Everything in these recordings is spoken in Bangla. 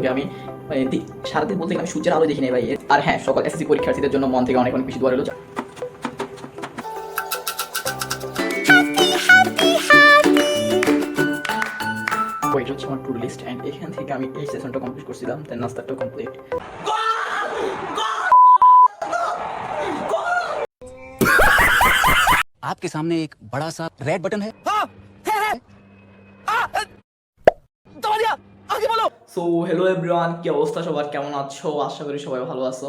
আলোকে আমি মানে সারাদিন বলতে আমি সূর্যের আলো দেখি নাই ভাই। আর হ্যাঁ, সকল এসএসসি পরীক্ষার্থীদের জন্য মন থেকে অনেক অনেক বেশি দোয়া রইল। এটা হচ্ছে আমার টু ডু লিস্ট অ্যান্ড এখান থেকে আমি এই সেশনটা কমপ্লিট করছিলাম, দেন নাস্তাটা কমপ্লিট। आपके सामने एक बड़ा सा रेड बटन है। সো হ্যালো এভরিওয়ান, কি অবস্থা সবার, কেমন আছো? আশা করি সবাই ভালো আছো।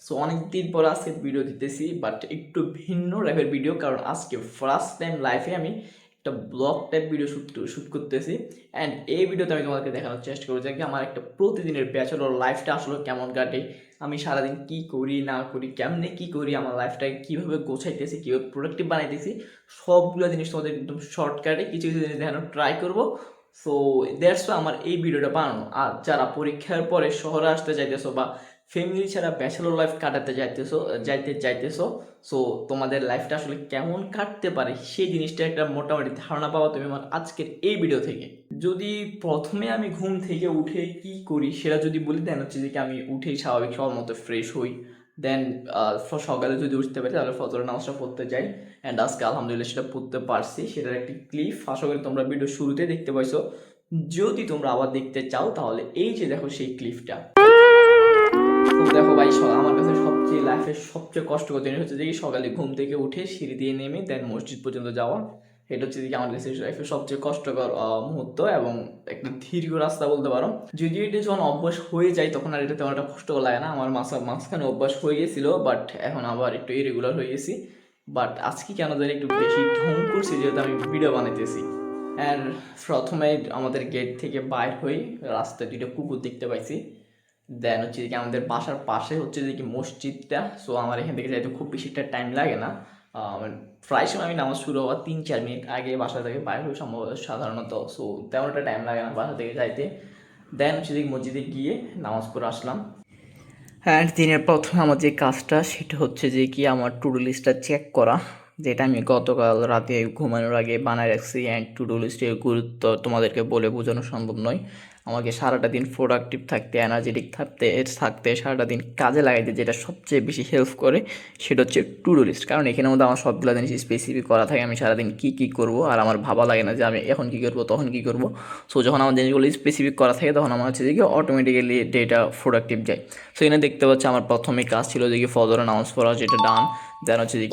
সো অনেকদিন পর আজকে ভিডিও দিতেছি, বাট একটু ভিন্ন টাইপের ভিডিও, কারণ আজকে ফার্স্ট টাইম লাইফে আমি একটা ব্লগ টাইপ ভিডিও শ্যুট করতেছি। অ্যান্ড এই ভিডিওতে আমি তোমাদেরকে দেখানোর চেষ্টা করছি যে আমার একটা প্রতিদিনের ব্যাচেলর লাইফটা আসলে কেমন কাটে, আমি সারাদিন কি করি না করি, কেমনে কি করি, আমার লাইফটাকে কীভাবে গোছাইতেছি, কীভাবে প্রোডাক্টিভ বানাইতেছি, সবগুলো জিনিস তোমাদের একদম শর্টকাটে কিছু কিছু জিনিস দেখানোর ট্রাই করবো। সো দ্যাটস আমার এই ভিডিওটা বানানো। আর যারা পরীক্ষার পরে শহরে আসতে চাইতেছো বা ফ্যামিলি ছাড়া ব্যাচেলর লাইফ কাটাতে চাইতেছো, সো তোমাদের লাইফটা আসলে কেমন কাটতে পারে সেই জিনিসটা একটা মোটামুটি ধারণা পাওয়া তুমি আমার আজকের এই ভিডিও থেকে। যদি প্রথমে আমি ঘুম থেকে উঠে কি করি সেটা যদি বলি, দেন হচ্ছে যে আমি উঠেই স্বাভাবিক সবার মতো ফ্রেশ হই, দেন সকালে যদি উঠতে পারি তাহলে ফজরের নামাজটা পড়তে যাই। অ্যান্ড আজকে আলহামদুলিল্লাহ সেটা পড়তে পারছি, সেটার একটি ক্লিপ আশা করি তোমরা ভিডিও শুরুতে দেখতে পাইছো। যদি তোমরা আবার দেখতে চাও তাহলে এই যে দেখো সেই ক্লিপটা। দেখো ভাই, আমার কাছে সবচেয়ে লাইফের সবচেয়ে কষ্টকর জিনিস হচ্ছে যে সকালে ঘুম থেকে উঠে সিঁড়ি দিয়ে নেমে দেন মসজিদ পর্যন্ত যাওয়া। এটা হচ্ছে যে আমার কাছে লাইফের সবচেয়ে কষ্টকর মুহূর্ত এবং একটা দীর্ঘ রাস্তা বলতে পারো। যদি এটা যখন অভ্যাস হয়ে যায় তখন আর এটা তেমন একটা কষ্টকর লাগে না। আমার মাঝখানে অভ্যাস হয়ে গেছিলো, বাট এখন আবার একটু ইরেগুলার হয়ে গেছি। বাট আজকে কেন জানি একটু বেশি ঢং করছি যেহেতু আমি ভিডিও বানাইতেছি। আর প্রথমে আমাদের গেট থেকে বাইর হয়ে রাস্তায় দুটো কুকুর দেখতে পাইছি। দেন হচ্ছে যে আমাদের বাসার পাশে হচ্ছে যে কি মসজিদটা। সো আমার এখান থেকে যাইতে খুব বেশি একটা টাইম লাগে না। প্রায় সময় আমি নামাজ শুরু হওয়ার 3-4 মিনিট আগে বাসা থেকে বাইরে হই সম্ভবত সাধারণত। সো তেমন একটা টাইম লাগে না বাসা থেকে যাইতে। দেন হচ্ছে যে মসজিদে গিয়ে নামাজ পড়ে আসলাম। অ্যান্ড দিনের প্রথমে আমার যে কাজটা সেটা হচ্ছে যে কি আমার টু ডু লিস্টটা চেক করা, যেটা আমি গতকাল রাতে ঘুমানোর আগে বানায় রাখছি। অ্যান্ড টু ডু লিস্টের গুরুত্ব তোমাদেরকে বলে বোঝানো সম্ভব নয়। আমাকে সারাটা দিন প্রোডাক্টিভ থাকতে, এনার্জেটিক থাকতে সারাটা দিন কাজে লাগাইতে যেটা সবচেয়ে বেশি হেল্প করে সেটা হচ্ছে টু ডু লিস্ট। কারণ এখানের মধ্যে আমার সবগুলো জিনিস স্পেসিফিক করা থাকে, আমি সারাদিন কী করবো আর আমার ভাবা লাগে না যে আমি এখন কী করবো তখন কী করবো। সো যখন আমার জিনিসগুলো স্পেসিফিক করা থাকে তখন আমার হচ্ছে যে কি অটোমেটিক্যালি ডেটা প্রোডাক্টিভ যায়। সো এখানে দেখতে পাচ্ছি আমার প্রথমে কাজ ছিল যে কি ফজরে নামাজ পড়া, যেটা ডান। দেন হচ্ছে যে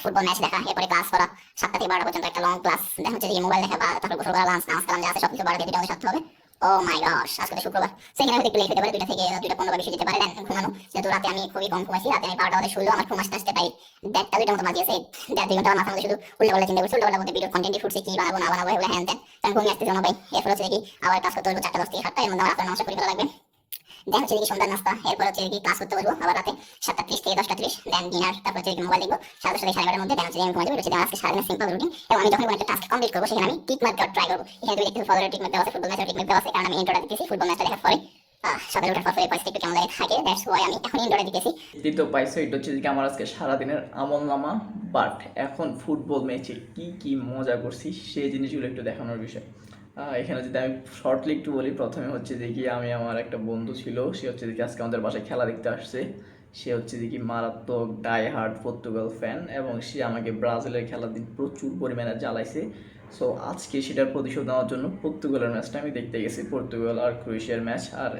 ফুটবল ম্যাচ দেখা, এরপরে ক্লাস করা 7টা থেকে 12টা পর্যন্ত একটা লং ক্লাস। দেন হচ্ছে যে মোবাইল দেখা বা তারপর গোসল করা, লাঞ্চ নামাজ কালাম যা আছে সবকিছু 12টা থেকে 2টা সারতে হবে। ও মাই গশ, আজকে তো শুক্রবার, সেখানে হয়তো একটু লেট হতে পারে, 2টা থেকে 2টা 15 বেশি যেতে পারে। দেন ঘুমানো, যেহেতু রাতে আমি খুবই কম ঘুমাইছি, রাতে আমি 12টা বাজে শুরু, আমার ঘুম আসতে পাই 1:30-2টা মতো বাজিয়েছে। 1.5-2 ঘন্টা আমার মাথার মধ্যে শুধু উল্টা চিন্তা করছি, উল্টা বলতে ভিডিওর কন্টেন্টই ফুটছে, কি বানাবো না বানাবো এগুলো হ্যান দেন। কারণ ঘুমিয়ে আসতেছে না ভাই। এরপর হচ্ছে কি আবার ক্লাস করতে বসবো 4টা 10 থেকে 7টা, এর মধ্যে আমার রাতের নামাজটা পড়ে লাগবে। দেন হচ্ছে কি সন্ধ্যার নাস্তা, এরপর হচ্ছে কি ক্লাস করতে বসবো আবার রাতে 7:30 থেকে 10:30। দেন ডিনার, তারপর হচ্ছে কি মোবাইল দেখবো 10:30 থেকে 11:30 মধ্যে। দেন হচ্ছে আমি ঘুমাতে যাবো। এটা আজকে সারাদিনের সিম্পল রুটিন। এবং আমি যখন কোনো একটা টাস্ক কমপ্লিট করবো সেখানে আমি টিক মার্ক দেওয়ার ট্রাই করবো। এখানে তুমি দেখতে ফলোয়ার টিক মার্ক দেওয়া আছে, ফুটবল ম্যাচের টিক মার্ক দেওয়া আছে, কারণ আমি ইন্ট্রোটা দিতেছি ফুটবল ম্যাচটা দেখার পরে। সকালে ওঠার পর পরিস্থিতি একটু কেমন লাগে থাকে, দ্যাটস ওয়াই আমি এখন ইন্ট্রোটা দিতেছি। দ্বিতীয় পাইছো, এটা হচ্ছে যে আমার আজকে সারাদিনের আমল নামা। বাট এখন ফুটবল ম্যাচে কি মজা করছি সেই জিনিসগুলো একটু দেখানোর বিষয়। এখানে যদি আমি শর্টলি একটু বলি, প্রথমে হচ্ছে যে কি আমি আমার একটা বন্ধু ছিল, সে হচ্ছে যে আজকে আমাদের বাসায় খেলা দেখতে আসছে। সে হচ্ছে যে কি মারাত্মক ডাই হার্ড পর্তুগাল ফ্যান এবং সে আমাকে ব্রাজিলের খেলার দিন প্রচুর পরিমাণে জ্বালাইছে। সো আজকে সেটার প্রতিশোধ নেওয়ার জন্য পর্তুগালের ম্যাচটা আমি দেখতে গেছি, পর্তুগাল আর ক্রোয়েশিয়ার ম্যাচ। আর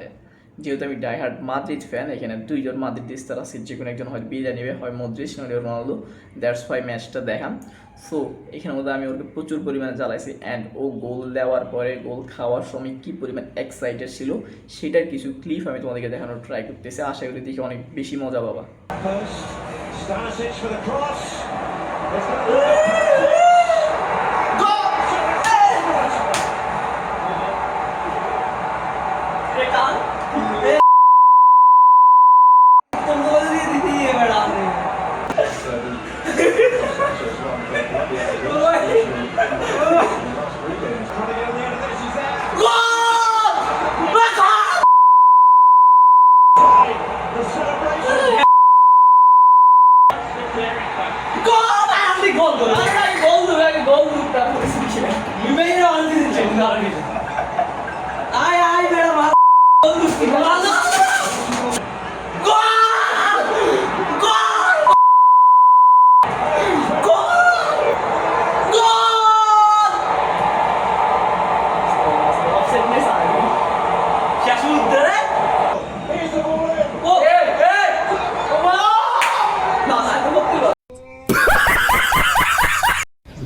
যেহেতু আমি ডাই হার্ড মাদ্রিদ ফ্যান, এখানে 2জন মাদ্রিদিস্তার আছে, যে কোনো একজন হয় বিদায় নেবে, হয় মদ্রিজ নইলে রোনালদো। দ্যাটস ওয়াই ম্যাচটা দেখাম। সো এখানের মধ্যে আমি ওকে প্রচুর পরিমাণে জ্বালাইছি। অ্যান্ড ও গোল দেওয়ার পরে গোল খাওয়ার সময় কী পরিমাণ এক্সাইটেড ছিল সেটার কিছু ক্লিপ আমি তোমাদেরকে দেখানোর ট্রাই করতেছি। আশা করি দেখে অনেক বেশি মজা পাবা।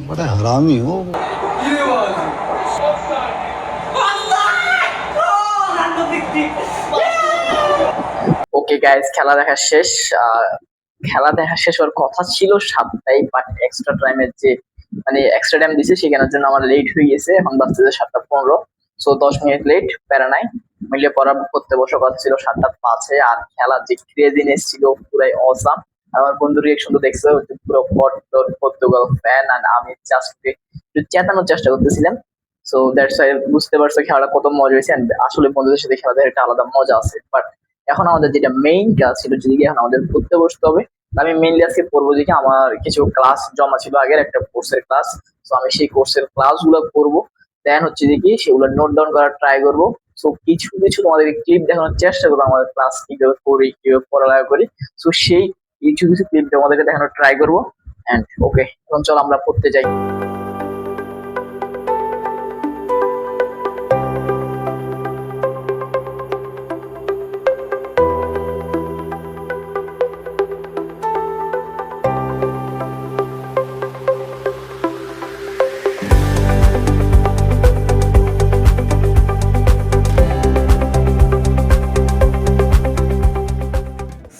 बड़ा हरामी हो। ওকে গাইস, খেলা দেখা শেষ। খেলা দেখা শেষ হওয়ার কথা ছিল 7টায়, বাট এক্সট্রা টাইমের যে এক্সট্রা টাইম দিছে সেখানের জন্য আমার লেট হয়ে গেছে। এখন বাজতেছে 7:15, সো 10 মিনিট লেট, প্যারা নাই। মিলে পড়া করতে বসে কথা ছিল 7:05-এ। আর খেলার যে ক্রেজিনেস ছিল পুরাই অসাম। আর আমার বন্ধুর রিয়েকশন তো দেখছে, পুরো পর্তুগাল ফ্যান। আর আমি জাস্ট একটু চেতানোর চেষ্টা করতেছিলাম। সো দ্যাটস ওয়াই বুঝতে পারছো খেলাটা কত মজা হয়েছে। And আসলে বন্ধুদের সাথে খেলা দেখার একটা আলাদা মজা আছে। বাট এখন আমাদের যেটা মেইন কাজ ছিল, যদি এখন আমাদের পড়তে বসতে হবে, আমি মেইনলি আজকে পড়বো যে আমার কিছু ক্লাস জমা ছিল আগের একটা কোর্সের ক্লাস। তো আমি সেই কোর্সের ক্লাসগুলো করবো। দেন হচ্ছে যে কি সেগুলো নোট ডাউন করার ট্রাই করবো। সো কিছু কিছু তোমাদের ক্লিপ দেখানোর চেষ্টা করবো, আমাদের ক্লাস কিভাবে করি, কিভাবে পড়ালেখা করি। সো সেই কিছু কিছু ক্লিপ তোমাদেরকে দেখানোর ট্রাই করবো। এন্ড ওকে, এখন চলো আমরা পড়তে যাই।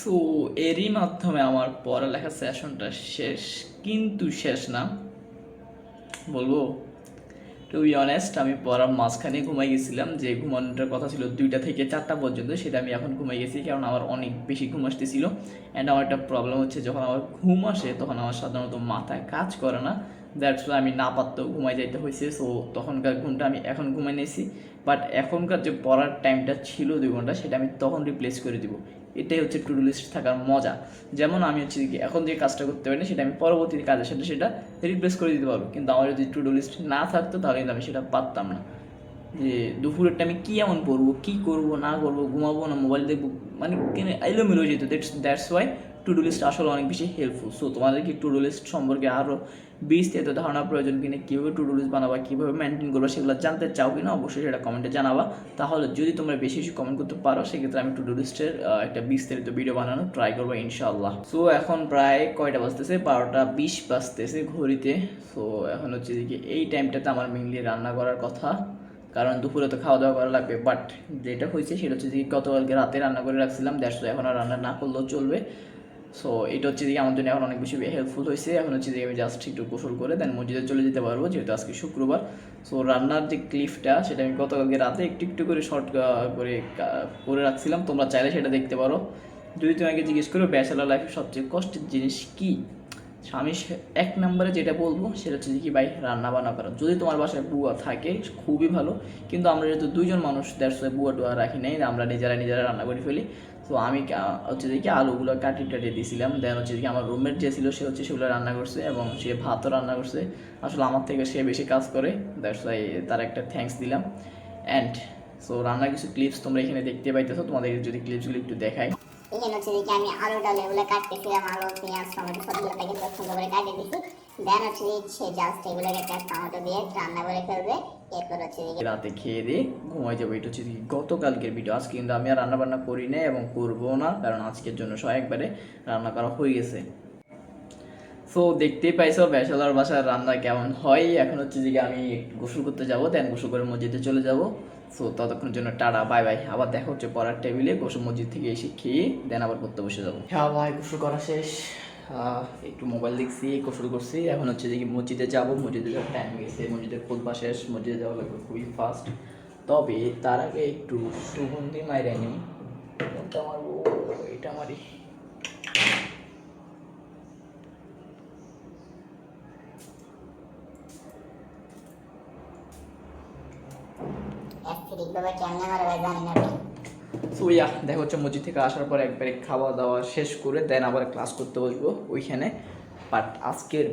সো এরই মাধ্যমে আমার পড়ালেখার সেশনটা শেষ, কিন্তু শেষ না বলবো। টু বি অনেস্ট, আমি পড়ার মাঝখানে ঘুমাই গেছিলাম। যে ঘুমানোটার কথা ছিল 2টা থেকে 4টা পর্যন্ত, সেটা আমি এখন ঘুমাই গেছি, কারণ আমার অনেক বেশি ঘুম আসতেছিল। অ্যান্ড আমার একটা প্রবলেম হচ্ছে, যখন আমার ঘুম আসে তখন আমার সাধারণত মাথায় কাজ করে না। দ্যাটস ওয়াই আমি না পারতেও ঘুমাই যাইতে হয়েছে। সো তখনকার ঘুমটা আমি এখন ঘুমাই নিয়েছি। বাট এখনকার যে পড়ার টাইমটা ছিল 2 ঘন্টা, সেটা আমি তখন রিপ্লেস করে দিব। এটাই হচ্ছে টু ডু লিস্ট থাকার মজা। যেমন আমি হচ্ছে কি এখন যে কাজটা করতে পারি না, সেটা আমি পরবর্তী কাজের সাথে সেটা রিপ্লেস করে দিতে পারবো। কিন্তু আমার যদি টু ডু লিস্ট না থাকতো, তাহলে কিন্তু আমি সেটা পারতাম না। যে দুপুরেরটা আমি কী এমন পড়বো, কী করবো না করবো, ঘুমাবো না মোবাইল দেখবো, এলোমেলো হয়ে যেত। That's why to do list আসলে অনেক বেশি হেল্পফুল। সো তোমাদের কি টু ডু লিস্ট সম্পর্কে আরও বিস্তারিত ধারণা প্রয়োজন কিনা, কীভাবে টু ডু লিস্ট বানাবা, কীভাবে মেনটেন করবা, সেগুলো জানতে চাও কিনা, অবশ্যই সেটা কমেন্টে জানাবা। তাহলে যদি তোমরা বেশি বেশি কমেন্ট করতে পারো, সেক্ষেত্রে আমি টু ডু লিস্টের একটা বিস্তারিত ভিডিও বানানোর ট্রাই করবো ইনশাআল্লাহ। সো এখন প্রায় কয়টা বাজতেছে, 12টা 20 বাজতেছে ঘড়িতে। সো এখন হচ্ছে যে এই টাইমটাতে আমার মেইনলি রান্না করার কথা, কারণ দুপুরে তো খাওয়া দাওয়া করা লাগবে। বাট যেটা হয়েছে সেটা হচ্ছে যে গতকালকে রাতে রান্না করে রাখছিলাম, দ্যাটস ওয়াই এখন আর রান্না না করলেও চলবে। সো এটা হচ্ছে যে আমার জন্য এখন অনেক বেশি হেল্পফুল হয়েছে। এখন হচ্ছে যে আমি জাস্ট একটু গোসল করে দেন মসজিদে চলে যেতে পারবো, যেহেতু আজকে শুক্রবার। সো রান্নার যে ক্লিপটা, সেটা আমি গতকালকে রাতে একটু একটু করে শর্ট করে রাখছিলাম। তোমরা চাইলে সেটা দেখতে পারো। যদি তোমাকে জিজ্ঞেস করো ব্যাচেলার লাইফে সবচেয়ে কষ্টের জিনিস কী, আমি 1 নম্বরে যেটা বলবো সেটা হচ্ছে কি ভাই, রান্না বান্না করা। যদি তোমার বাসায় বুয়া থাকে খুবই ভালো, কিন্তু আমরা যেহেতু 2জন মানুষ, দ্যাটস ওয়াই বুয়া টুয়া রাখি নাই, আমরা নিজেরা রান্না করে ফেলি। তো আমি হচ্ছে দেখি আলুগুলো কাটিয়ে দিয়েছিলাম। দেন হচ্ছে কি আমার রুমমেট যে ছিল, সে হচ্ছে সেগুলো রান্না করছে এবং সে ভাতও রান্না করছে। আসলে আমার থেকে সে বেশি কাজ করে, দ্যাটস ওয়াই তার একটা থ্যাঙ্কস দিলাম। অ্যান্ড সো রান্নার কিছু ক্লিপস তোমরা এখানে দেখতে পাইতেছো, তোমাদের যদি ক্লিপসগুলো একটু দেখাই। এখানে হচ্ছে যে আমি আলু ডাল এগুলো কাটতেছিলাম, আলু পেঁয়াজ টমেটো সবগুলোকে কিন্তু সুন্দর করে কাটিয়ে দিচ্ছি। দেন হচ্ছে সে জাস্ট এগুলোকে একটা টমেটো দিয়ে রান্না করে ফেলবে। এরপর হচ্ছে রাতে খেয়ে দিয়ে ঘুমাই যাবো। এটা হচ্ছে গতকালকের ভিডিও। আজকে কিন্তু আমি আর রান্না বান্না করি না এবং করবো না, কারণ আজকের জন্য সব একবারে রান্না করা হয়ে গেছে। সো দেখতেই পাইছো ব্যাচেলার বাসার রান্না কেমন হয়। এখন হচ্ছে যে আমি গোসল করতে যাবো, দেন গোসল করে মসজিদে চলে যাবো। সো ততক্ষণের জন্য টাটা, বাই বাই। আবার দেখা হচ্ছে পড়ার টেবিলে, গোসল মসজিদ থেকে এসে খেয়ে দেন আবার পড়তে বসে যাবো। হ্যাঁ ভাই, গোসল করা শেষ। একটু মোবাইল দেখছি, গোসল করছি। এখন হচ্ছে যে মসজিদে যাবো। মসজিদে যাওয়ার টাইম গেছে, মসজিদের খুতবা শেষ, মসজিদে যাওয়া লাগবে খুবই ফাস্ট। তবে তার আগে একটু সুগন্ধি মাইরে নিই। কোনটা মারবো, এটা মারি। সো ইয়া, দেখা হচ্ছে মসজিদ থেকে আসার পর একবারে খাওয়া দাওয়া শেষ করে দেন আবার ক্লাস করতে বসবো। ওইখানে বাট আজকের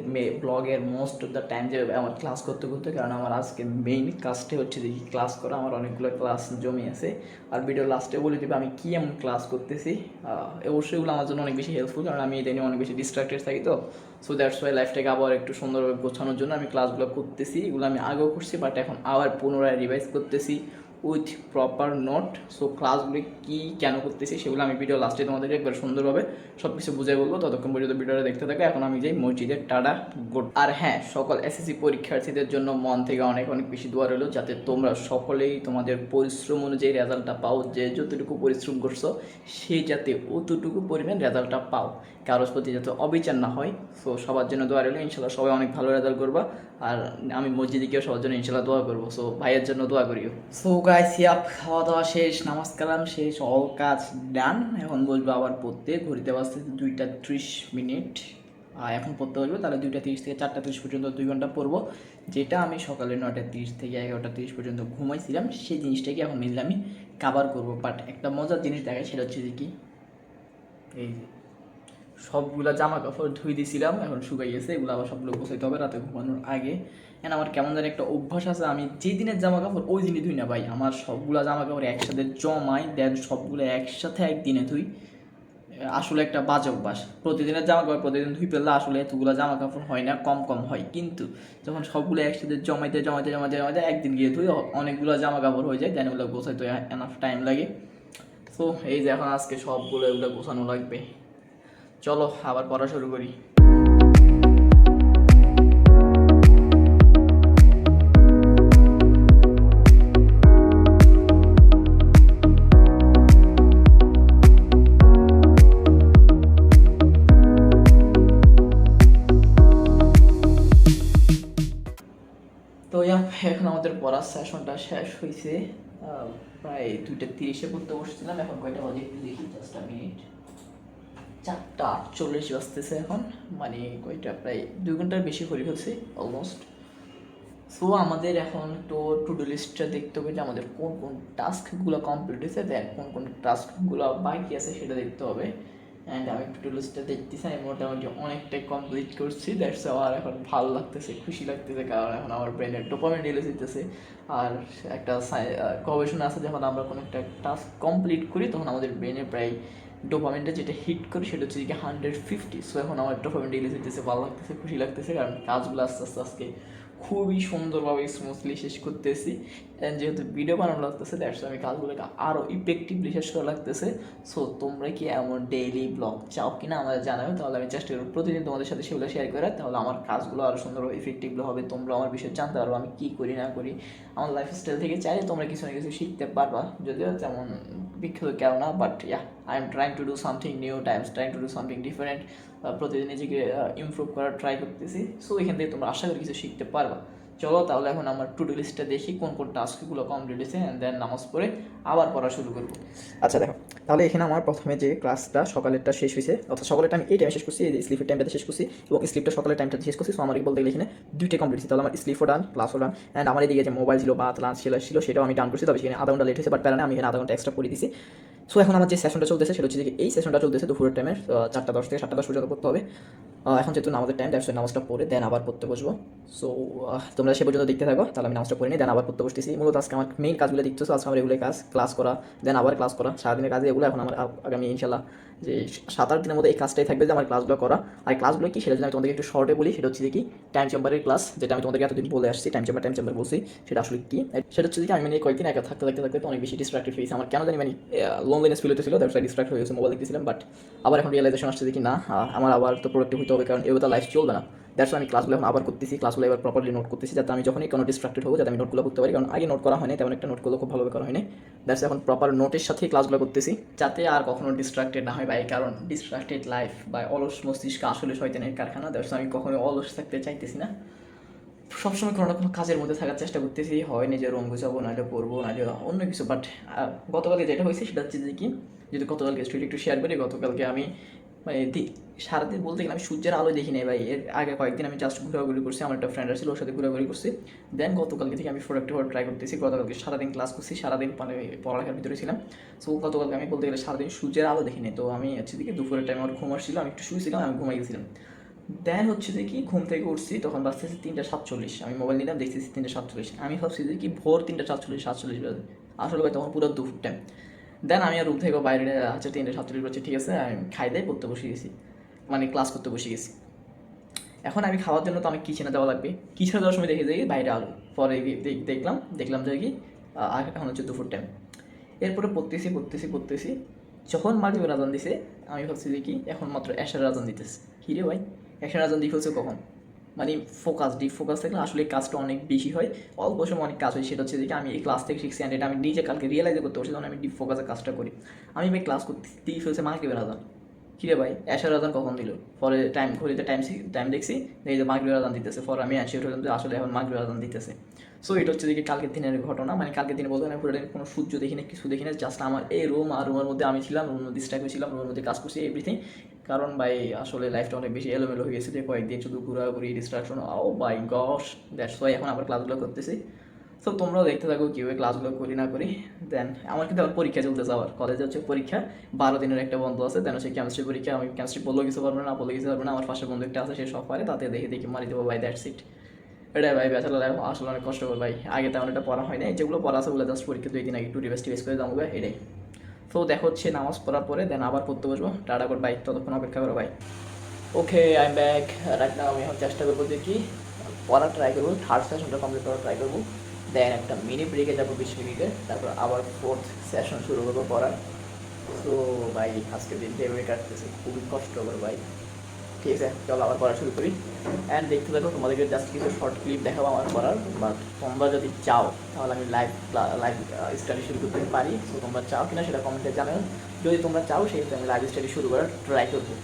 ব্লগের মোস্ট অফ দ্য টাইম যাবে আমার ক্লাস করতে করতে, কারণ আমার আজকে মেইন কাজটাই হচ্ছে যে ক্লাস করা। আমার অনেকগুলো ক্লাস জমি আছে, আর ভিডিও লাস্টে বলে দেবে আমি কী এমন ক্লাস করতেছি। অবশ্যই এগুলো আমার জন্য অনেক বেশি হেল্পফুল, কারণ আমি এটা নিয়ে অনেক বেশি ডিস্ট্রাক্টেড থাকি। তো সো দ্যাটস ওয়াই লাইফটাকে আবার একটু সুন্দরভাবে গোছানোর জন্য আমি ক্লাসগুলো করতেছি। এগুলো আমি আগেও করছি, বাট এখন আবার পুনরায় রিভাইজ করতেছি উইথ প্রপার নোট। সো ক্লাসগুলি কী কেন করতেছি সেগুলো আমি ভিডিও লাস্টে তোমাদেরকে একবার সুন্দরভাবে সব কিছু বুঝাই বলবো। ততক্ষণ পর্যন্ত ভিডিওটা দেখতে থাকো। এখন আমি যাই মসজিদের টাটা গুড। আর হ্যাঁ, সকল এসএসসি পরীক্ষার্থীদের জন্য মন থেকে অনেক অনেক বেশি দোয়া রইল, যাতে তোমরা সকলেই তোমাদের পরিশ্রম অনুযায়ী রেজাল্টটা পাও। যে যতটুকু পরিশ্রম করছো সেই যাতে অতটুকু পরিমাণ রেজাল্টটা পাও, কারোর প্রতি যাতে অবিচার না হয়। সো সবার জন্য দোয়া রইল, ইনশাল্লাহ সবাই অনেক ভালো রেজাল্ট করবা। আর আমি মসজিদে গিয়ে সবার জন্য ইনশাল্লাহ দোয়া করবো। সো ভাইয়ের জন্য দোয়া করিও। সো গাইস, খাওয়া দাওয়া শেষ, নামাজ কালাম শেষ, অল কাজ ডান। এখন বলবো আবার পড়তে। ঘড়িতে বাজতে 2:30। এখন পড়তে বলবো, তাহলে 2:30 থেকে 4:30 পর্যন্ত 2 ঘন্টা পড়বো। যেটা আমি সকালে 9:30 থেকে 11:30 পর্যন্ত ঘুমাইছিলাম, সেই জিনিসটাকে এখন মিললে আমি কাভার করবো। বাট একটা মজার জিনিস দেখায়, সেটা হচ্ছে যে কি, এই যে সবগুলা জামা কাপড় ধুই দিয়েছিলাম, এখন শুকাই গেছে। এগুলো আবার সবগুলো গোছাইতে হবে রাতে ঘুমানোর আগে। এখন আমার কেমন জানি একটা অভ্যাস আছে, আমি যেই দিনের জামা কাপড় ওই দিনই ধুই না ভাই। আমার সবগুলা জামা কাপড় একসাথে জমাই, দেন সবগুলো একসাথে একদিনে ধুই। আসলে একটা বাজে অভ্যাস। প্রতিদিনের জামা কাপড় প্রতিদিন ধুই ফেললে আসলে এতগুলো জামা কাপড় হয় না, কম কম হয়। কিন্তু যখন সবগুলো একসাথে জমাইতে জমাইতে জমাইতে জমাইতে একদিন গিয়ে ধুই, অনেকগুলো জামা কাপড় হয়ে যায়, দেন ওগুলো গোছাইতে এনাফ টাইম লাগে। তো এই যে এখন আজকে সবগুলো এগুলো গোছানো লাগবে। চলো আবার পড়া শুরু করি। তো এখন আমাদের পড়ার সেশনটা শেষ হয়েছে। প্রায় 2:30 পড়তে বসছিলাম। এখন কয়টা বাজে একটু দেখি, জাস্ট মিনিট। 4:48 বাজতেছে এখন, মানে কয়টা, প্রায় 2 ঘন্টার বেশি করে ফেলছি অলমোস্ট। সো আমাদের এখন তো টু ডু লিস্টটা দেখতে হবে যে আমাদের কোন কোন টাস্কগুলো কমপ্লিট হয়েছে, দেন কোন কোন টাস্কগুলো বাকি আছে সেটা দেখতে হবে। অ্যান্ড আমি টু ডু লিস্টটা দেখতেছি, আমি মোটামুটি অনেকটাই কমপ্লিট করছি। দ্যাটস আমার এখন ভালো লাগতেছে, খুশি লাগতেছে, কারণ এখন আমার ব্রেনের ডোপামিন রিলিজ হইতেছে। আর একটা গবেষণা আছে, যখন আমরা কোনো একটা টাস্ক কমপ্লিট করি তখন আমাদের ব্রেনে প্রায় ডোপামিনটা যেটা হিট করি সেটা হচ্ছে কি 150। সো এখন আমার ডোপামিন রিলিজ হইতেছে, ভালো লাগতেছে, খুশি লাগতেছে, কারণ কাজগুলো আস্তে আস্তে আজকে খুবই সুন্দরভাবে স্মুথলি শেষ করতেছি। অ্যান্ড যেহেতু ভিডিও বানানো লাগতেছে, দ্যাটস আমি কাজগুলোকে আরও ইফেক্টিভলি শেষ করা লাগতেছে। সো তোমরা কি এমন ডেইলি ব্লগ চাও কিনা আমাদের জানাবে, তাহলে আমি চেষ্টা করব প্রতিদিন তোমাদের সাথে সেগুলো শেয়ার করার। তাহলে আমার কাজগুলো আরও সুন্দরভাবে ইফেক্টিভলি হবে, তোমরা আমার বিষয়ে জানতে পারবো আমি কী করি না করি। আমার লাইফস্টাইল থেকে চাইলে তোমরা কিছু না কিছু শিখতে পারবা, যদিও তেমন বিখ্যাত কেউ না, but I am trying to do something new, trying to do something different. প্রতিদিন নিজেকে ইমপ্রুভ করার ট্রাই করতেছি। সো এখান থেকে তোমরা আশা করি কিছু শিখতে পারবা। চলো তাহলে এখন আমার টু ডু লিস্টটা দেখি কোন কোন টাস্কগুলো কমপ্লিট হয়েছে, অ্যান্ড দেন নামাজ পড়ে আবার পড়া শুরু করবো। আচ্ছা দেখো, তাহলে এখানে আমার প্রথমে যে ক্লাসটা সকালেরটা শেষ হয়েছে, অর্থাৎ সকালেরটা আমি এই টাইমে শেষ করছি, এই স্লিপের টাইমটাতে শেষ করছি, এবং স্লিপটা সকালের টাইমটাতে শেষ করছি। সো আমার বলতে গেলে এখানে 2টা কমপ্লিট হয়েছে। তাহলে আমার স্লিপও ডান, ক্লাসও ডান। অ্যান্ড আমার এদিকে যে মোবাইল ছিল বা লাঞ্চ ছিল সেটাও আমি ডান করছি। তবে সেখানে আধা ঘন্টা লেট হয়েছে, বাট প্যারানে আমি এখানে আধা ঘন্টা এক্সট্রা করে দিয়েছি। সো এখন আমার যে সেশনটা চলতেছে সেটা হচ্ছে যে এই সেশনটা চলতেছে দুপুরের টাইমের 4:10 থেকে 7:10 পর্যন্ত করতে হবে। এখন যেহেতু নামাজের টাইম, দ্যাটস নামাজটা পড়ে দেন আবার পড়তে বসবো। সো তোমরা সে পর্যন্ত দেখতে থাকো, তাহলে আমি নামাজটা পড়ে নিই, দেন আবার পড়তে বসতেছি। মূলত আজকে আমার মেইন কাজগুলো দেখতেছো, আজকে আমার এগুলো কাজ, ক্লাস করা, দেন আবার ক্লাস করা, সারাদিনের কাজে এগুলো। এখন আমার আগামী ইনশাল্লাহ যে 7-8 দিনের মধ্যে এই কাজটাই থাকবে যে আমার ক্লাসগুলো করা। আর ক্লাসগুলো কি সেটা যদি আমি তোমাদেরকে একটু শর্টে বলি, সেটা হচ্ছে কি টাইম চেম্বারের ক্লাস, যেটা আমি তোমাদেরকে এতদিন বলে আসছি। টাইম চেম্বার বলছি, সেটা আসলে কি, সেটা হচ্ছে কি আমি মানে কয়েকদিন একা থাকতে তো অনেক বেশি ডিস্ট্রাক্টেড হয়েছি। আমার কেন জানি মানে লোনলিনেস ফিল হতেছিল, দ্যাটস ওয়াই ডিস্ট্রাক্ট হয়ে গেছে, মোবাইল দেখতেছিলাম। বাট আবার এখন রিয়েলাইজেশন আসছে যে কি না, আমার আবার তো প্রোডাক্টিভ হতে হবে, কারণ এবার তো লাইফ চলবে না। দ্যাটস আমি ক্লাসগুলো এখন আবার করতেছি, ক্লাসগুলো এবার প্রপারলি নোট করতেছি, যাতে আমি যখনই কোনো ডিস্ট্রাক্টেড হবো যাতে আমি নোটগুলো করতে পারি, কারণ আগে নোট করা হয়নি, তেমন একটা নোটগুলো খুব ভালোভাবে করা হয়নি। দ্যাটস এখন প্রপার নোটের সাথেই ক্লাসগুলো করতেছি, যাতে আর কখনো ডিস্ট্রাক্টেড না হয় ভাই, কারণ ডিস্ট্রাক্টেড লাইফ বা অলস মস্তিষ্ক আসলে শয়তানের কারখানা। দ্যাটস আমি কখনো অলস থাকতে চাইতেছি না, সবসময় কোনো না কোনো কাজের মধ্যে থাকার চেষ্টা করতেছি। হয় নিজের রুম গুছাবো, নাহলে পড়বো, নাহলে অন্য কিছু। বাট গতকালকে যেটা হয়েছে সেটা হচ্ছে যে কি, যদি গতকালকে স্টোরি একটু শেয়ার করি। গতকালকে আমি মানে সারাদিন বলতে গেলে আমি সূর্যের আলো দেখি নাই ভাই। এর আগে কয়েকদিন আমি জাস্ট ঘোরাঘুরি করছি, আমার একটা ফ্রেন্ড ছিল, ওর সাথে ঘোরাঘুরি করছি। দেন গতকালকে থেকে আমি প্রোডাক্টিভ হওয়ার ট্রাই করতেছি। গতকালকে সারাদিন ক্লাস করছি, সারাদিন মানে পড়ালেখার ভিতরে ছিলাম। সো গতকালকে আমি বলতে গেলে সারাদিন সূর্যের আলো দেখিনি। তো আমি হচ্ছে দিকে দুপুরের টাইমে আমার ঘুম আসছিল, আমি একটু শুয়েছিলাম, আমি ঘুমাই গেছিলাম। দেন হচ্ছে যে কি ঘুম থেকে উঠছি তখন বাজতেছে 3:47, আমি মোবাইল নিলাম দেখতেছি 3:47, আমি ভাবছি যে কি ভোর 3:47 বাজে, আসলে ভাই তখন পুরো দুপুর টাইম। দেন আমি আর রুম থেকে বাইরে হচ্ছে 3:47 বাজে, ঠিক আছে আমি খাই দাই পড়তে বসে গেছি, মানে ক্লাস করতে বসে গেছি। এখন আমি খাওয়ার জন্য তো আমি কিচেনে দেওয়া লাগবে, কিচেনে দেওয়ার সময় দেখে যাই বাইরে আলো, পরে দেখলাম যে কি এখন হচ্ছে দুপুর টাইম। এরপরে পড়তেছি, যখন মাগরিবের আজান দিছে আমি ভাবছি যে কি এখন মাত্র এশারের আজান দিতেছে, কী রে ভাই এশারের আজান দিয়ে ফেলছে কখন, মানে ডিপ ফোকাস থাকলে আসলে এই কাজটা অনেক বেশি হয়, অল্প সময় অনেক কাজ হয়। সেটা হচ্ছে যে কি আমি এই ক্লাস থেকে শিখছি অ্যান্ড এটা আমি নিজে কালকে রিয়েলাইজ করতে পারছি যখন আমি ডিপ ফোকাসে কাজটা করি। আমি ভাই ক্লাস করতে দিয়ে ফেলছে মাগরিবের আজান, কিরে ভাই এশার আজান কখন দিল, পরে ঘড়িতে টাইম দেখছি এই যে মাগরিবের আজান দিতেছে, পরে আমি অ্যানশিওর হলাম যে আসলে এখন মাগরিবের আজান দিতেছে। সো এটা হচ্ছে যে কালকের দিনের ঘটনা, মানে কালকের দিনে বলতে না পুরো কোনো সূর্য দেখি না কিছু দেখি না, জাস্ট আমার এই রুম আর রুমের মধ্যে আমি ছিলাম, রুমের মধ্যে ডিস্ট্রাক্ট হয়েছিলাম, রুমের মধ্যে কাজ করছি এভরিথিং। কারণ ভাই আসলে লাইফটা অনেক বেশি এলোমেলো হয়ে গেছে যে কয়েকদিন শুধু ঘোরাঘুরি distraction, oh by gosh, that's why এখন আবার ক্লাসগুলো করতেছি। সো তোমরাও দেখতে থাকো কীভাবে ক্লাসগুলো করি না করি। দেন আমার কিন্তু আবার পরীক্ষা চলতেছে, আবার কলেজে হচ্ছে পরীক্ষা, 12 দিনের একটা বন্ধ আছে। দেন হচ্ছে কেমিস্ট্রি পরীক্ষা, আমি কেমিস্ট্রি বললেও কিছু পারবো না বলে কিছু পারবো না, আমার পাশে বন্ধু একটা আছে সে সব পারে, তাতে দেখে মারি দেবো ভাই, দ্যাটস ইট। এটাই ভাই ব্যাচেলার লাইফ আসলে অনেক কষ্টকর ভাই, আগে তেমন এটা পড়া হয় না, যেগুলো পড়া আছে ওগুলো জাস্ট পরীক্ষা 2 দিন আগে একটু রিভাইজ করে যাবো ভাই, এটাই। তো দেখো হচ্ছে নামাজ পড়ার পরে দেন আবার পড়তে বসবো, টাটা কর ভাই, ততক্ষণ অপেক্ষা করো ভাই। Okay I am back, right now আমি এখন চেষ্টা করবো যে কি পড়া ট্রাই করবো, থার্ড সেশনটা কমপ্লিট করার ট্রাই করবো। দেন একটা মিনি ব্রেকে যাবো 20 মিনিটে, তারপর আবার ফোর্থ সেশন শুরু করবো পড়ার। তো ভাই আজকের দিন যেভাবে কাটতেছে খুবই কষ্টকর ভাই। ঠিক আছে চলো আবার পড়া শুরু করি, অ্যান্ড দেখতে থাকো, তোমাদেরকে জাস্ট কিছু শর্ট ক্লিপ দেখাবো আমার পড়ার। বাট তোমরা যদি চাও তাহলে আমি লাইভ স্টাডি শুরু করতে পারি, তো তোমরা চাও কিনা সেটা কমেন্টে জানাও, যদি তোমরা চাও সেই আমি লাইভ স্টাডি শুরু করার ট্রাই করবো।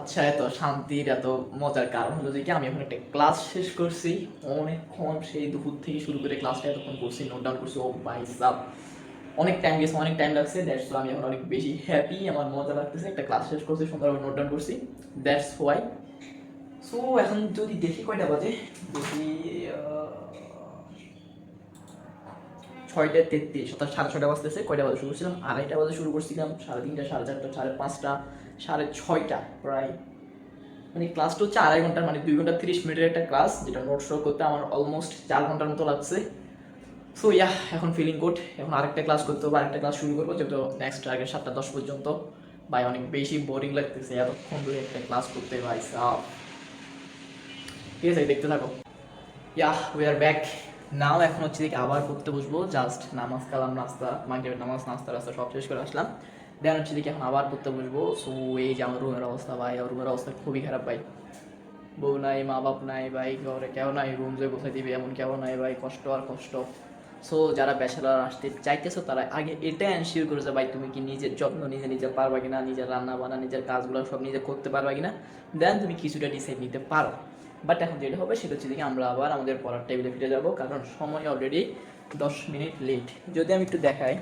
আচ্ছা এত শান্তির এত মজার কারণ হলো যে কি আমি এখন একটা ক্লাস শেষ করছি, অনেকক্ষণ সেই দুপুর থেকে শুরু করে ক্লাসটা এতক্ষণ করছি, নোট ডাউন করছি, ও ভাই সাব অনেক টাইম গেছে, অনেক টাইম লাগছে, দ্যাটস আমি এখন অনেক বেশি হ্যাপি, আমার মজা লাগতেছে, একটা ক্লাস শেষ করছি সুন্দরভাবে নোট ডাউন করছি, দ্যাটস ওয়াই। সো এখন যদি দেখি কয়টা বাজে, দেখি 6:33, অর্থাৎ 6:30 বাজতেছে, কয়টা বাজে শুরু করছিলাম, 2:30 বাজে শুরু করছিলাম, 3:30, 4:30, 5:30, 6:30 প্রায়, মানে ক্লাসটা হচ্ছে 2.5 ঘন্টার, মানে 2 ঘন্টা 30 মিনিটের একটা ক্লাস, যেটা নোট শো করতে আমার অলমোস্ট 4 ঘন্টার মতো লাগছে। সো ইয়া এখন ফিলিং গুড, এখন আরেকটা ক্লাস করতে হবে, আরেকটা ক্লাস শুরু করবো, যেহেতু নেক্সট আগে 7:10 পর্যন্ত। ভাই অনেক বেশি বোরিং লাগতেছে এতক্ষণ ধরে একটা ক্লাস করতে ভাই সাব। ঠিক আছে দেখতে থাকো। ইয়া উই আর ব্যাক নাও, এখন হচ্ছে দেখি আবার পড়তে বসবো, জাস্ট নামাজ কালাম নাস্তা মাগরিবের নামাজ নাস্তা রাস্তা সব শেষ করে আসলাম, দেন হচ্ছে দেখি এখন আবার পড়তে বসবো। সো এই যে আমার রুমের অবস্থা ভাই, আমার রুমের অবস্থা খুবই খারাপ ভাই, বউ নাই মা বাপ নাই ভাই, ঘরে কেউ নাই, রুম যে বসে দিবে এমন কেউ নাই ভাই, কষ্ট আর কষ্ট। সো যারা ব্যাচেলার আসতে চাইতেছো তারা আগে এটা এনশিওর করে যে ভাই তুমি কি নিজের যত্ন নিজে পারবা কিনা, নিজের রান্না বান্না নিজের কাজগুলো সব নিজে করতে পারবা কিনা, দেন তুমি কিছুটা ডিসাইড নিতে পারো। বাট এখন যেটা হবে সেটা হচ্ছে দেখি আমরা আবার আমাদের পড়ার টেবিলে ফিরে যাব, কারণ সময় অলরেডি 10 মিনিট লেট। যদি আমি একটু দেখাই,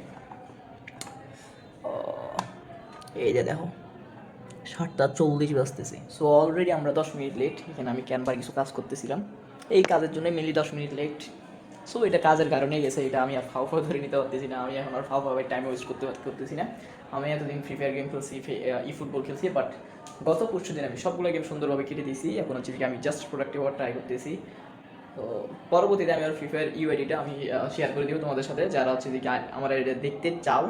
এই যে দেখো 7:40 বাজতেছে, সো অলরেডি আমরা 10 মিনিট লেট। এখানে আমি ক্যানভার কিছু কাজ করতেছিলাম, এই কাজের জন্য মেনলি 10 মিনিট লেট। সো এটা কাজের কারণেই গেছে, এটা আমি আর ফাও ধরে নিতে পারতেছি না, আমি এখন আর ফাও টাইম ওয়েস্ট করতেছি না। আমি এতদিন ফ্রি ফায়ার গেম খেলছি, ই ফুটবল খেলছি, বাট গত পরশু দিন আমি সবগুলো গেম সুন্দরভাবে কেটে দিয়েছি, এখন হচ্ছে কি আমি জাস্ট প্রোডাক্টিভ হওয়ার ট্রাই করতেছি। তো পরবর্তীতে আমি আর ফ্রি ফায়ার ইউআইডিটা আমি শেয়ার করে দিব তোমাদের সাথে, যারা হচ্ছে যে আমার এটা দেখতে চাও।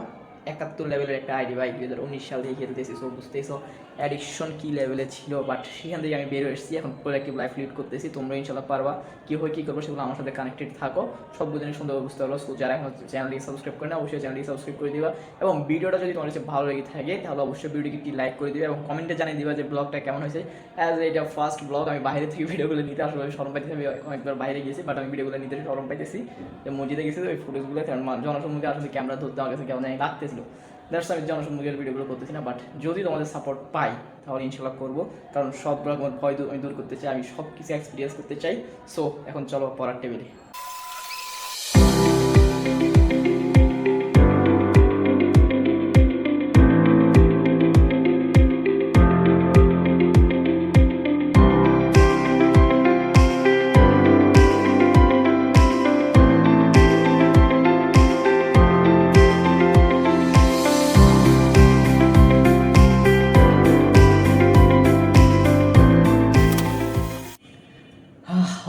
71 লেভেলের একটা আইডি ভাই, 2019 সাল থেকে খেলতেছি, সো বুঝতেইছো অ্যাডিকশন কী লেভেলে ছিল, বাট সেখান থেকে আমি বের হয়ে এসেছি, এখন প্রোডাক্টিভ লাইফ লিড করতেছি। তোমরা ইনশাল্লাহ পারবা, কী হয় কী করবো সেগুলো আমার সাথে কানেক্টেড থাকো, সবগুলো জিনিস সুন্দরভাবে বুঝতে পারবো। সো যারা এখন চ্যানেলটিকে সাবস্ক্রাইব করে না অবশ্যই চ্যানেলটিকে সাবস্ক্রাইব করে দিবা, এবং ভিডিওটা যদি তোমার কাছে ভালো লেগে থাকে তাহলে অবশ্যই ভিডিওটিকে একটি লাইক করে দিবে, এবং কমেন্টে জানিয়ে দিবা যে ব্লগটা কেমন হয়েছে। অ্যাজ এটা ফার্স্ট ব্লগ, আমি বাইরে থেকে ভিডিওগুলো নিতে আসলে শরম পাইতেছি, আমি অনেকবার বাইরে গেছি, বাট আমি ভিডিওগুলো নিতে শরম পাইতেছি। মসজিদে গেছি ওই ফুটেজগুলো, কারণ জনসম্মুখে আসলে ক্যামেরা ধরতে আমার কাছে কেমন লাগতেছিল। দ্যাটস আমি জনসম্মুখের ভিডিওগুলো করতেছি না, বাট যদি তোমাদের সাপোর্ট পাই তাহলে ইনশাল্লাহ করবো, কারণ সব রকম ভয় আমি দূর করতে চাই, আমি সব কিছু এক্সপিরিয়েন্স করতে চাই। সো এখন চলো পড়ার টেবিলে।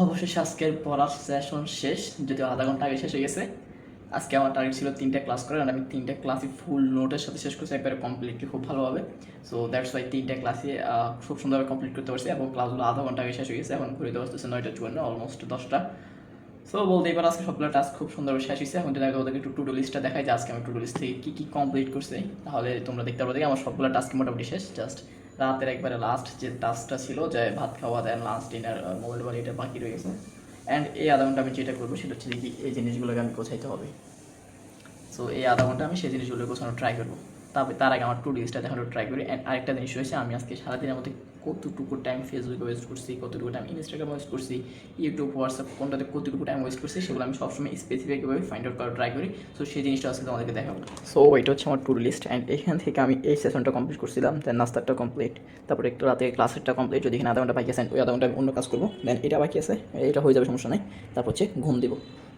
অবশেষে আজকের পড়ার সেশন শেষ, যদিও আধা ঘন্টা আগে শেষ হয়ে গেছে। আজকে আমার টার্গেট ছিল 3টা ক্লাস করার, আর আমি 3টা ক্লাসই ফুল নোটের সাথে শেষ করছি একবারে কমপ্লিটলি, খুব ভালোভাবে। সো দ্যাটস ওয়াই 3টা ক্লাসে খুব সুন্দরভাবে কমপ্লিট করতে পারছি, এবং ক্লাসগুলো আধা ঘন্টা আগে শেষ হয়ে গেছে। এখন ঘুরিতে বসতেছে 9:54, অলমোস্ট 10টা। সো বলতেই পারো আজকে সবগুলো টাস্ক খুব সুন্দরভাবে শেষ হয়েছে। এখন যদি আগে ওদেরকে একটু টু ডু লিস্টটা দেখাই যে আজকে আমি টু ডু লিস্ট থেকে কী কী কমপ্লিট করছি, তাহলে তোমরা দেখতে পারো। দেখি আমার সবগুলো টাস্ক মোটামুটি শেষ। জাস্ট রাতের একবারে লাস্ট যে টাস্কটা ছিল, যে ভাত খাওয়া দেন, লাস্ট ডিনার, মোবাইল বাড়ি, এটা বাকি রয়ে গেছে। অ্যান্ড এই আধা ঘন্টা আমি যেটা করবো সেটা হচ্ছে কি এই জিনিসগুলোকে আমি গোছাইতে হবে। সো এই আধা ঘন্টা আমি সেই জিনিসগুলো গোছানো ট্রাই করবো। তবে তার আগে আমার টু ডু লিস্টটা দেখানো ট্রাই করি। অ্যান্ড আরেকটা জিনিস রয়েছে, আমি আজকে সারাদিনের মধ্যে কতটুকু টাইম ফেসবুকে ওয়েস্ট করছি, কতটুকু টাইম ইনস্টাগ্রামে ওয়েস্ট করছি, ইউটিউব, হোয়াটসঅ্যাপ, কোনটাতে কতটুকু টাইম ওয়েস্ট করছি, সেগুলো আমি সবসময় স্পেসিফিকভাবে ফাইন্ড আউট করার ট্রাই করি। সো সেই জিনিসটা আজকে তোমাদেরকে দেখাবো। সো এটা হচ্ছে আমার টু ডু লিস্ট। অ্যান্ড এখান থেকে আমি এই সেশনটা কমপ্লিট করছিলাম, দেন নাস্তারটা কমপ্লিট, তারপরে একটু রাতে ক্লাসেরটা কমপ্লিট, যদি এখানে আধা ঘন্টা বাকি আছে ওই আধা ঘন্টা আমি অন্য কাজ করবো, দেন এটা বাকি আছে, এটা হয়ে যাবে, সমস্যা নেই। তারপর হচ্ছে ঘুম দেবো।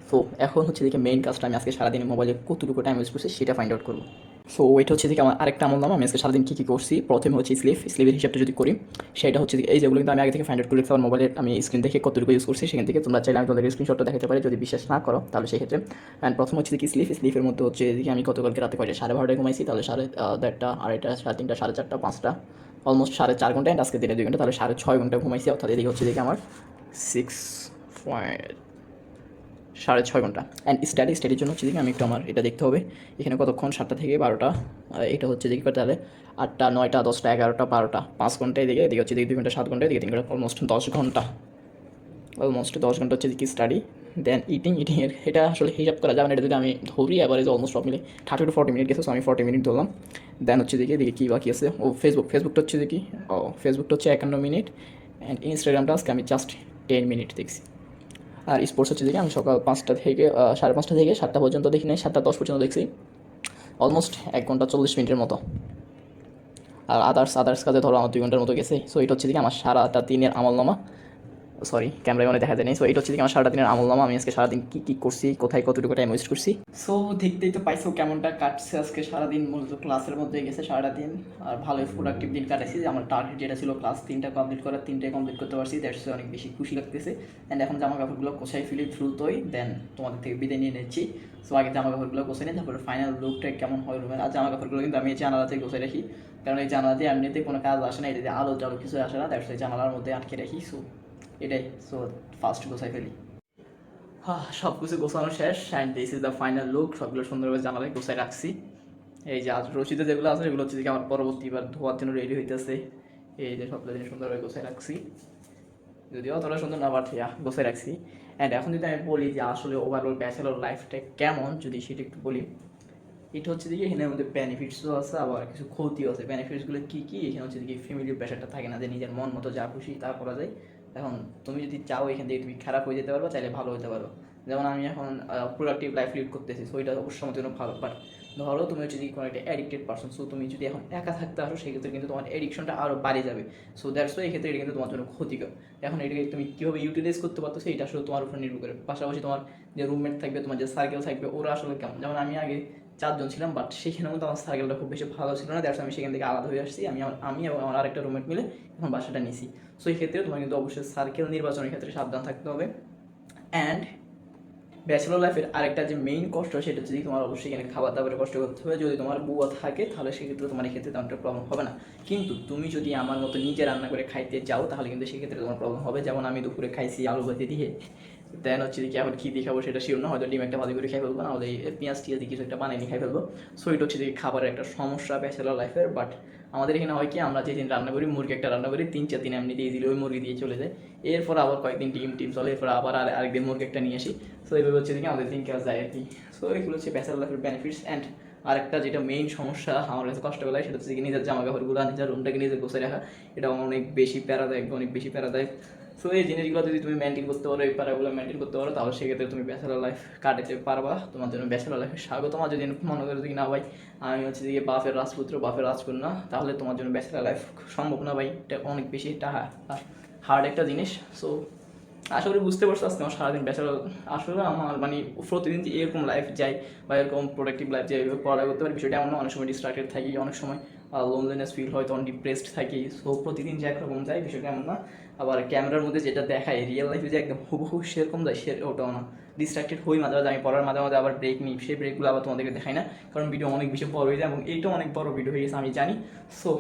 সো এখন হচ্ছে দেখে মেইন কাজটা, আমি আজকে সারাদিন মোবাইলে কতটুকু টাইম ওয়েস্ট করছি সেটা ফাইন্ড আউট করবো। সো ওইটা হচ্ছে দেখে আমার আরেকটা আমল নাম, আমি আজকে সারাদিন কী কী করছি। প্রথমে হচ্ছে স্লিপের হিসাবটা যদি করি, সেটা হচ্ছে এই যেগুলো কিন্তু আমি আগে থেকে ফাইন্ড আউট করে রেখেছি আমার মোবাইলে, আমি স্ক্রিন দেখে কতটুকু ইউজ করছি সেখান থেকে। তোমরা চাইলে আমি তোমাদের স্ক্রিনশটটা দেখাতে পারি যদি বিশ্বাস না করো তাহলে সেক্ষেত্রে। অ্যান্ড প্রথম হচ্ছে দেখি স্লিপের মধ্যে হচ্ছে এদিকে আমি গতকালকে রাতে কয়টা 12:30টায় ঘুমাইছি, তাহলে 2:30, 2:30, 3:30, 4:30, 5টা, অলমোস্ট 4.5 ঘন্টা। অ্যান্ড আজকে 2 ঘন্টা, তাহলে 6.5 ঘন্টা ঘুমাইছি। অর্থাৎ এদিকে হচ্ছে দেখি আমার 6.5 ঘন্টা। অ্যান্ড স্টাডির জন্য হচ্ছে দেখি আমি একটু আমার এটা দেখতে হবে, এখানে কতক্ষণ, 7টা থেকে 12টা, এটা হচ্ছে দেখি তাহলে 8টা, 9টা, 10টা, 11টা, 12টা, 5 ঘন্টা। এদিকে হচ্ছে দেখি 2 ঘন্টা 7 ঘন্টা, এদিকে 3 ঘন্টা, অলমোস্ট 10 ঘন্টা। অলমোস্ট 10 ঘন্টা হচ্ছে দেখি স্টাডি। দেন ইটিংয়ের এটা আসলে হিসাব করা যাবে না, এটা যদি আমি ধরি অ্যাভারেজ অলমোস্ট সব মিলে 30 to 40 মিনিট গেছে। সো আমি 40 মিনিট ধরলাম। দেন হচ্ছে দেখি কী বাকি আছে, ও ফেসবুকটা হচ্ছে দেখি, ফেসবুকটা হচ্ছে 51 মিনিট। অ্যান্ড ইনস্টাগ্রামটা আজকে আমি জাস্ট 10 মিনিট দেখছি। আর স্পোর্টস হচ্ছে দেখি আমি সকাল 5টা থেকে 5:30 থেকে 7টা পর্যন্ত দেখি নাই, 7:10 পর্যন্ত দেখছি, অলমোস্ট 1 ঘন্টা 40 মিনিটের মতো। আর আদার্স কাজে ধরো আমার 2 ঘন্টার মতো গেছে। সো এটা হচ্ছে দেখি আমার সারাটা দিনের আমলনামা, সরি ক্যামেরায় মনে দেখা যায় নেই। সো এটা হচ্ছে আমার সারাটা দিনের আমলনামা, আমি আজকে সারাদিন কী কী করছি, কোথায় কতটুকু টাইম ওয়েস্ট করছি। সো দেখতেই তো পাইছো কেমনটা কাটছে আজকে সারাদিন, মূলত ক্লাসের মধ্যে গেছে সারাটা দিন, আর ভালোই প্রোডাক্টিভ দিন কাটাইছি। আমার টার্গেট যেটা ছিল ক্লাস 3টা কমপ্লিট করার, 3টাই কমপ্লিট করতে পারছি, দ্যাটস অনেক বেশি খুশি লাগতেছে। অ্যান্ড এখন জামা কাপড়গুলো কোথায় ফিলি দ্রুতই, দেন তোমাদের থেকে বিদায় নিয়ে নিচ্ছি। সো আগে জামা কাপড়গুলো কোথায় নিই, তারপরে ফাইনাল লুকটা কেমন হয় রুমের। আর জামা কাপড়গুলো কিন্তু আমি জানালাতে গোছাই রাখি, কারণ এই জানালাতে এমনিতে কোনো কাজ আসে না, এটাতে আলো টালো কিছু আসে না, দ্যাটস জানালার মধ্যে আটকে রাখি। সো এটাই, সো ফার্স্ট গোছাই ফেলি। সব কিছু গোছানো শেষ, and this is the final look. সবগুলো সুন্দরভাবে জানালায় গোছাই রাখছি। এই যে আজ রশিদে যেগুলো আছে সেগুলো হচ্ছে আমার পরবর্তীবার ধোয়ার জন্য রেডি হইতেছে। এই যে সবগুলো জিনিস সুন্দরভাবে গোছাই রাখছি, যদিও অতটা সুন্দর না, বাট গোছাই রাখছি। অ্যান্ড এখন যদি আমি বলি যে আসলে ওভারঅল ব্যাচেলর লাইফটা কেমন, যদি সেটা একটু বলি, এটা হচ্ছে দিকে এখানের মধ্যে বেনিফিটসও আছে, আবার কিছু ক্ষতিও আছে। বেনিফিটসগুলো কী কী, এখানে হচ্ছে দিকে ফ্যামিলির প্রেশারটা থাকে না, যে নিজের মন মতো যা খুশি তা করা যায়। এখন তুমি যদি চাও এখান থেকে তুমি খারাপ হয়ে যেতে পারো, চাইলে ভালো হতে পারো। যেমন আমি এখন প্রোডাক্টিভ লাইফ লিড করতেছি, সো এটা অবশ্যই আমার জন্য ভালো। বাট ধরো তুমি হচ্ছে কোনো একটা অ্যাডিক্টেড পারসন, সো তুমি যদি এখন একা থাকতে আসো সেক্ষেত্রে কিন্তু তোমার অ্যাডিকশনটা আরও বাড়ে যাবে। সো দ্যাটস ওয়াই এক্ষেত্রে এটা কিন্তু তোমার জন্য ক্ষতিকর। এখন এটাকে তুমি কীভাবে ইউটিলাইজ করতে পারতো এটা আসলে তোমার উপর নির্ভর করে। পাশাপাশি তোমার যে রুমমেট থাকবে, তোমার যে সার্কেল থাকবে, ওরা আসলে কেমন। যেমন আমি আগে 4 জন ছিলাম, বাট সেখানে মধ্যে আমার সার্কেলটা খুব বেশি ভালো ছিল না, দ্যাটস আমি সেখান থেকে আলাদা হয়ে আসছি। আমি এবং আমার আরেকটা রুমমেট মিলে এখন বাসাটা নিছি। সো এই ক্ষেত্রে তোমার কিন্তু অবশ্যই সার্কেল নির্বাচনের ক্ষেত্রে সাবধান থাকতে হবে। অ্যান্ড ব্যাচেলর লাইফের আরেকটা যে মেইন কষ্ট, সেটা হচ্ছে তোমার অবশ্যই এখানে খাবার দাবারের কষ্ট করতে হবে। যদি তোমার বুয়া থাকে তাহলে সেক্ষেত্রে তোমার এক্ষেত্রে তেমন একটা প্রবলেম হবে না। কিন্তু তুমি যদি আমার মতো নিজে রান্না করে খাইতে যাও তাহলে কিন্তু সেক্ষেত্রে তোমার প্রবলেম হবে। যেমন আমি দুপুরে খাইছি আলু ভাজি দিয়ে, দেন হচ্ছে কি এখন কী দিয়ে খাবো সেটা শিওর না, হয়তো ডিম একটা ভাজি করে খাই ফেলবো, না হলে পেঁয়াজ টিয়াজ দিয়ে কিছু একটা বানিয়ে খাই ফেলবো। সো এটা হচ্ছে কি খাবারের একটা সমস্যা ব্যাচেলর লাইফের। বাট আমাদের এখানে হয় কি, আমরা যেদিন রান্না করি মুরগি একটা রান্না করি, 3-4 দিন এমনিতে ইজিলি ওই মুরগি দিয়ে চলে যায়। এরপর আবার কয়েকদিন ডিম চলে, এরপর আবার আরেকদিন মুরগি একটা নিয়ে আসি। সো এইভাবে হচ্ছে কি আমাদের দিন কাজ যায় আর কি। সো এগুলো হচ্ছে ব্যাচেলর লাইফের বেনিফিটস। অ্যান্ড আরেকটা যেটা মেইন সমস্যা আমার কাছে কষ্ট লাগে সেটা হচ্ছে কি নিজের জামা কাপড়গুলো নিজের রুমটাকে নিজে গোছায় রাখা, এটা অনেক বেশি প্যারাদায়ক, অনেক বেশি প্যারাদায়ক। সো এই জিনিসগুলো যদি তুমি মেনটেন করতে পারো, এই প্যারাগুলো মেনটেন করতে পারো, তাহলে সেক্ষেত্রে তুমি ব্যাচেলর লাইফ কাটাতে পারবা। তোমার জন্য ব্যাচেলর লাইফে স্বাগতম। আর যদি মনে করো কি না ভাই আমি হচ্ছে যে বাপের রাজপুত্র বাপের রাজকন্যা, তাহলে তোমার জন্য ব্যাচেলর লাইফ সম্ভব না ভাই, এটা অনেক বেশি এটা হার্ড একটা জিনিস। সো আশা করি বুঝতে পারছো আজকে আমার সারাদিন ব্যাচেলর, আসলে আমার মানে প্রতিদিন যে এরকম লাইফ যাই বা এরকম প্রোডাক্টিভ লাইফ যাই পড়া করতে পারি বিষয়টা এমন না, অনেক সময় ডিস্ট্রাক্টেড থাকি, অনেক সময় লোনলিনেস ফিল হয়, তখন ডিপ্রেসড থাকি। সো প্রতিদিন যে একরকম যায় বিষয়টা এমন না। আবার ক্যামেরার মধ্যে যেটা দেখায় রিয়েল লাইফে যে একদম হুবহু সেরকম যায় ওটাও না। ডিস্ট্রাক্টেড হই মাঝে মাঝে, আমি পড়ার মাঝে মাঝে আবার ব্রেক নিই, সেই ব্রেকগুলো আবার তোমাদেরকে দেখাই না, কারণ ভিডিও অনেক বেশি বড় হয়ে যায় এবং এইটাও অনেক বড় ভিডিও হয়ে গেছে আমি জানি। সো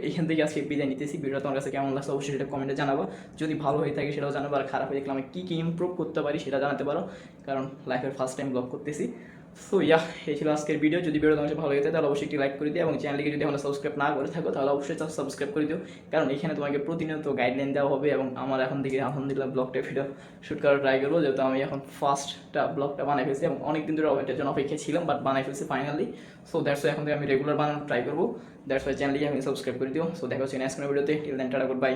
এখান থেকে আজকে বিদায় নিতেছি। ভিডিওটা তোমার কাছে কেমন লাগছে অবশ্যই সেটা কমেন্টে জানাবো, যদি ভালো হয়ে থাকে সেটাও জানাবো, আর খারাপ হয়ে দেখলে আমি কী কী ইমপ্রুভ করতে পারি সেটা জানাতে পারো, কারণ লাইফের ফার্স্ট টাইম ব্লগ করতেছি। সো এই ছিল আজকের ভিডিও। যদি ভিডিও তোমার ভালো লাগে তাহলে অবশ্যই একটি লাইক করে দিও এবং চ্যানেলকে যদি এখন সাবস্ক্রাইব না করে থাকো তাহলে অবশ্যই সাবস্ক্রাইব করে দিও, কারণ এখানে তোমাকে প্রতিনিয়ত গাইডলাইন দেওয়া হবে এবং আমার এখন থেকে আলহামদুলিল্লাহ ব্লগটা ভিডিও শ্যুট করার ট্রাই করবো, যেহেতু আমি এখন ফার্স্টটা ব্লগটা বানাই ফেলছি এবং অনেক দিন ধরে এটার জন্য অপেক্ষা ছিলাম, বাট বানাই ফেলছি ফাইনালি। সো দ্যাটস এখন থেকে আমি রেগুলার বানানোর ট্রাই করবো। দ্যাটস চ্যানেলকে আমি সাবস্ক্রাইব করে দিও। সো দেখা হচ্ছে নেক্সট ভিডিওতে। Till then tata, good by.